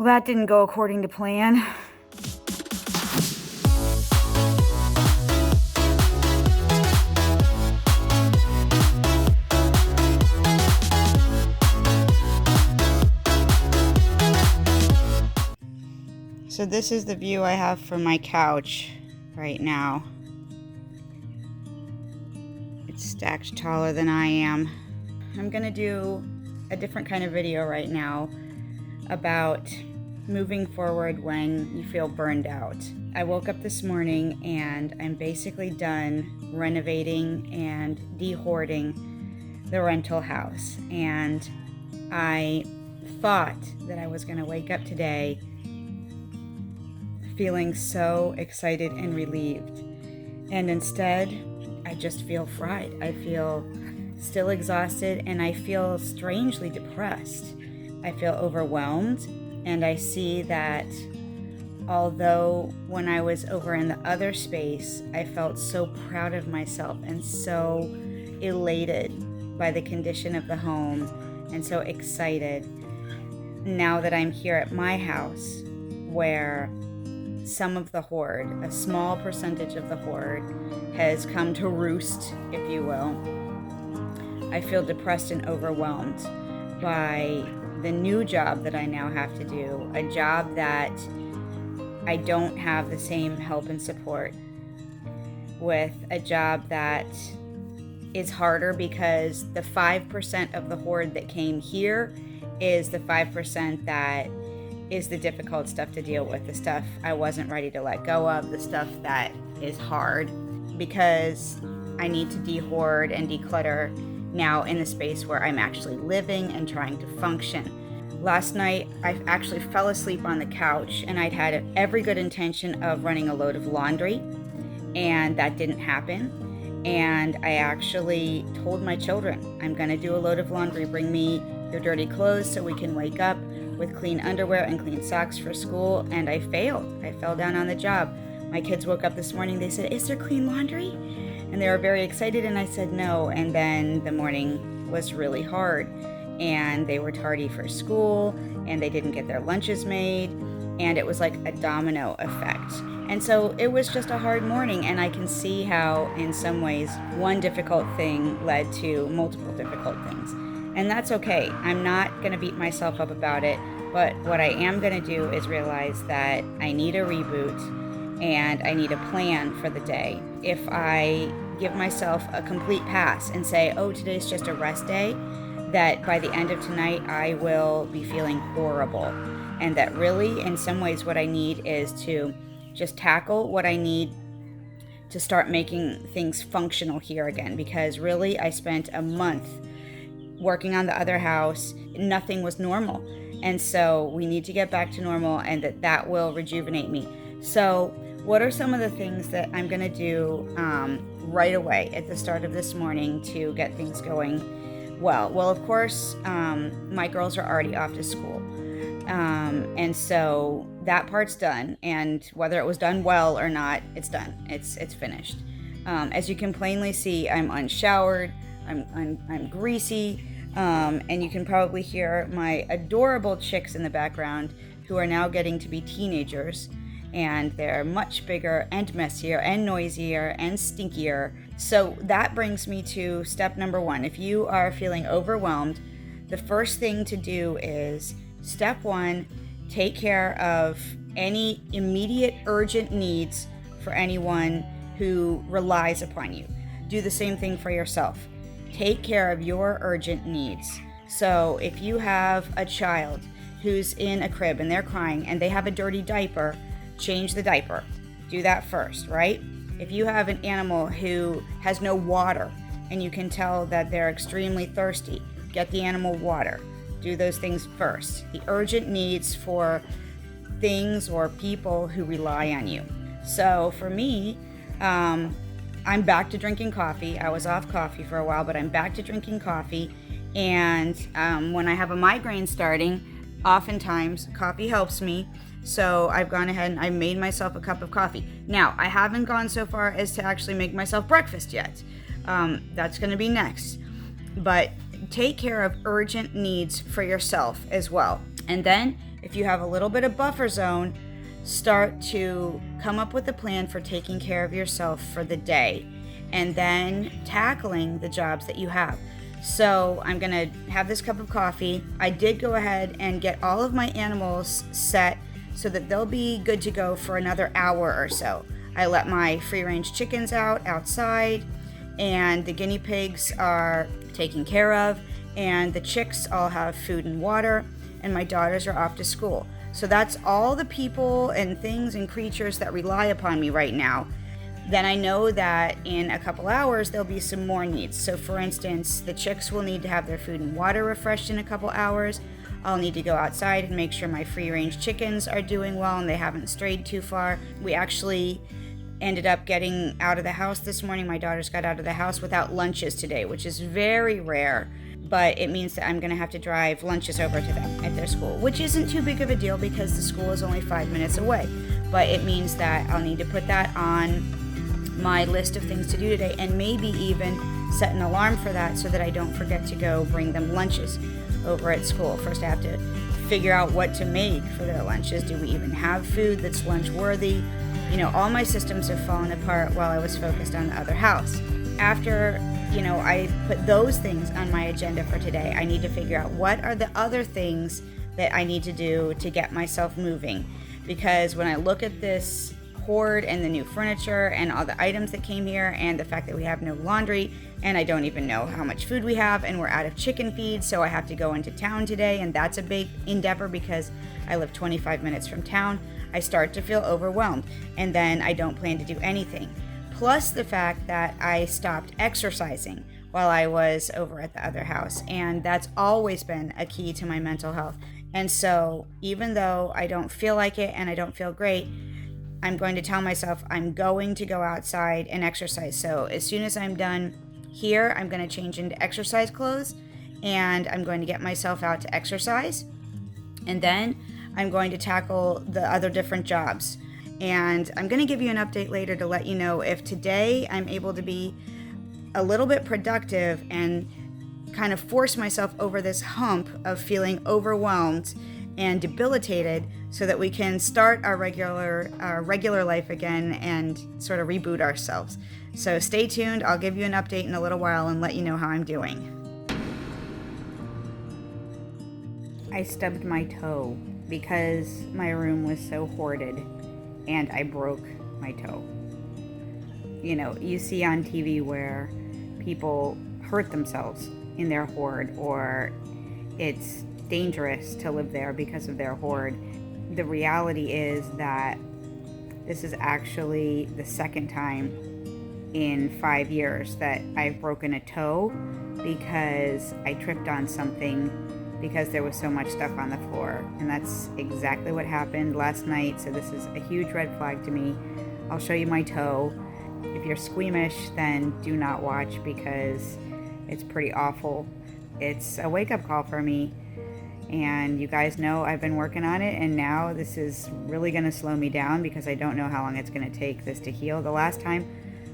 Well, that didn't go according to plan. So this is the view I have from my couch right now. It's stacked taller than I am. I'm gonna do a different kind of video right now about moving forward when you feel burned out. I woke up this morning and I'm basically done renovating and de-hoarding the rental house. And I thought that I was gonna wake up today feeling so excited and relieved. And instead, I just feel fried. I feel still exhausted and I feel strangely depressed. I feel overwhelmed, and I see that although when I was over in the other space, I felt so proud of myself and so elated by the condition of the home and so excited. Now that I'm here at my house, where some of the hoard, a small percentage of the hoard, has come to roost, if you will, I feel depressed and overwhelmed by the new job that I now have to do, a job that I don't have the same help and support with, a job that is harder because the 5% of the hoard that came here is the 5% that is the difficult stuff to deal with, the stuff I wasn't ready to let go of, the stuff that is hard, because I need to de-hoard and declutter now in the space where I'm actually living and trying to function. Last night, I actually fell asleep on the couch and I'd had every good intention of running a load of laundry, and that didn't happen. And I actually told my children, I'm gonna do a load of laundry, bring me your dirty clothes so we can wake up with clean underwear and clean socks for school, and I failed. I fell down on the job. My kids woke up this morning, they said, "Is there clean laundry?" And they were very excited, and I said no. And then the morning was really hard, and they were tardy for school, and they didn't get their lunches made, and it was like a domino effect. And so it was just a hard morning, and I can see how in some ways one difficult thing led to multiple difficult things. And that's okay. I'm not going to beat myself up about it, but what I am going to do is realize that I need a reboot and I need a plan for the day. If I give myself a complete pass and say, oh, today's just a rest day, that by the end of tonight I will be feeling horrible. And that really, in some ways, what I need is to just tackle what I need to start making things functional here again. Because really, I spent a month working on the other house. Nothing was normal. And so we need to get back to normal, and that will rejuvenate me. So what are some of the things that I'm going to do right away at the start of this morning to get things going well? Well, of course, my girls are already off to school. And so that part's done. And whether it was done well or not, it's done. It's finished. As you can plainly see, I'm unshowered. I'm greasy, and you can probably hear my adorable chicks in the background who are now getting to be teenagers, and they're much bigger and messier and noisier and stinkier. So that brings me to step number one. If you are feeling overwhelmed, the first thing to do is, step one, take care of any immediate urgent needs for anyone who relies upon you. Do the same thing for yourself. Take care of your urgent needs. So if you have a child who's in a crib and they're crying and they have a dirty diaper, change the diaper. Do that first, right? If you have an animal who has no water and you can tell that they're extremely thirsty, get the animal water. Do those things first. The urgent needs for things or people who rely on you. So for me, I'm back to drinking coffee. I was off coffee for a while, but I'm back to drinking coffee. And when I have a migraine starting, oftentimes coffee helps me. So I've gone ahead and I made myself a cup of coffee. Now, I haven't gone so far as to actually make myself breakfast yet. That's going to be next. But take care of urgent needs for yourself as well. And then if you have a little bit of buffer zone, start to come up with a plan for taking care of yourself for the day and then tackling the jobs that you have. So I'm going to have this cup of coffee. I did go ahead and get all of my animals set so that they'll be good to go for another hour or so. I let my free-range chickens out outside, and the guinea pigs are taken care of, and the chicks all have food and water, and my daughters are off to school. So that's all the people and things and creatures that rely upon me right now. Then I know that in a couple hours there'll be some more needs. So for instance, the chicks will need to have their food and water refreshed in a couple hours. I'll need to go outside and make sure my free-range chickens are doing well and they haven't strayed too far. We actually ended up getting out of the house this morning. My daughters got out of the house without lunches today, which is very rare, but it means that I'm going to have to drive lunches over to them at their school, which isn't too big of a deal because the school is only 5 minutes away. But it means that I'll need to put that on my list of things to do today, and maybe even set an alarm for that so that I don't forget to go bring them lunches over at school. First I have to figure out what to make for their lunches. Do we even have food that's lunch worthy? You know, all my systems have fallen apart while I was focused on the other house. After, I put those things on my agenda for today, I need to figure out what are the other things that I need to do to get myself moving. Because when I look at this hoard and the new furniture and all the items that came here and the fact that we have no laundry and I don't even know how much food we have and we're out of chicken feed, so I have to go into town today, and that's a big endeavor because I live 25 minutes from town. I start to feel overwhelmed, and then I don't plan to do anything. Plus the fact that I stopped exercising while I was over at the other house, and that's always been a key to my mental health. And so even though I don't feel like it and I don't feel great, I'm going to tell myself I'm going to go outside and exercise. So as soon as I'm done here, I'm going to change into exercise clothes and I'm going to get myself out to exercise. And then I'm going to tackle the other different jobs. And I'm going to give you an update later to let you know if today I'm able to be a little bit productive and kind of force myself over this hump of feeling overwhelmed and debilitated so that we can start our regular life again and sort of reboot ourselves. So stay tuned. I'll give you an update in a little while and let you know how I'm doing. I stubbed my toe because my room was so hoarded and I broke my toe. You see on TV where people hurt themselves in their hoard, or it's dangerous to live there because of their hoard. The reality is that this is actually the second time in 5 years that I've broken a toe because I tripped on something because there was so much stuff on the floor. And that's exactly what happened last night. So this is a huge red flag to me. I'll show you my toe. If you're squeamish, then do not watch because it's pretty awful. It's a wake-up call for me. And you guys know I've been working on it, and now this is really going to slow me down because I don't know how long it's going to take this to heal. The last time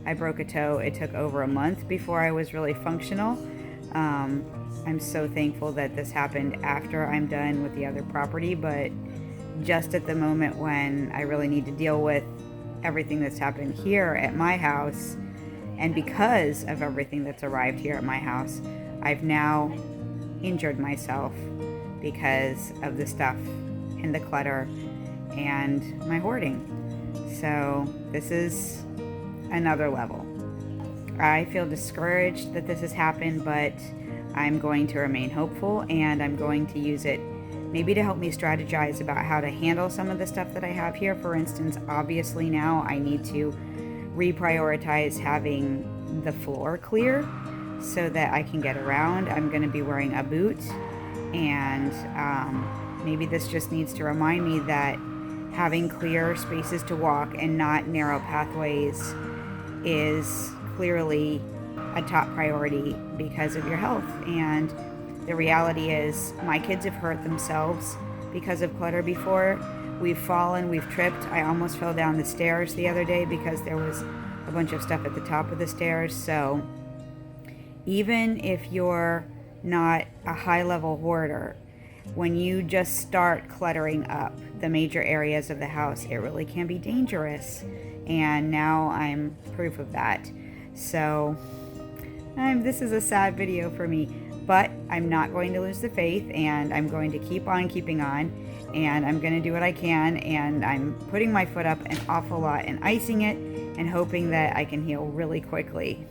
I broke a toe, it took over a month before I was really functional. I'm so thankful that this happened after I'm done with the other property, but just at the moment when I really need to deal with everything that's happened here at my house, and because of everything that's arrived here at my house, I've now injured myself because of the stuff and the clutter and my hoarding. So this is another level. I feel discouraged that this has happened, but I'm going to remain hopeful, and I'm going to use it maybe to help me strategize about how to handle some of the stuff that I have here. For instance, obviously now I need to reprioritize having the floor clear so that I can get around. I'm going to be wearing a boot, and maybe this just needs to remind me that having clear spaces to walk and not narrow pathways is clearly a top priority because of your health. And the reality is my kids have hurt themselves because of clutter before. We've fallen, we've tripped. I almost fell down the stairs the other day because there was a bunch of stuff at the top of the stairs. So even if you're not a high-level hoarder. When you just start cluttering up the major areas of the house, it really can be dangerous. And now I'm proof of that. So this is a sad video for me, but I'm not going to lose the faith, and I'm going to keep on keeping on, and I'm going to do what I can, and I'm putting my foot up an awful lot and icing it and hoping that I can heal really quickly.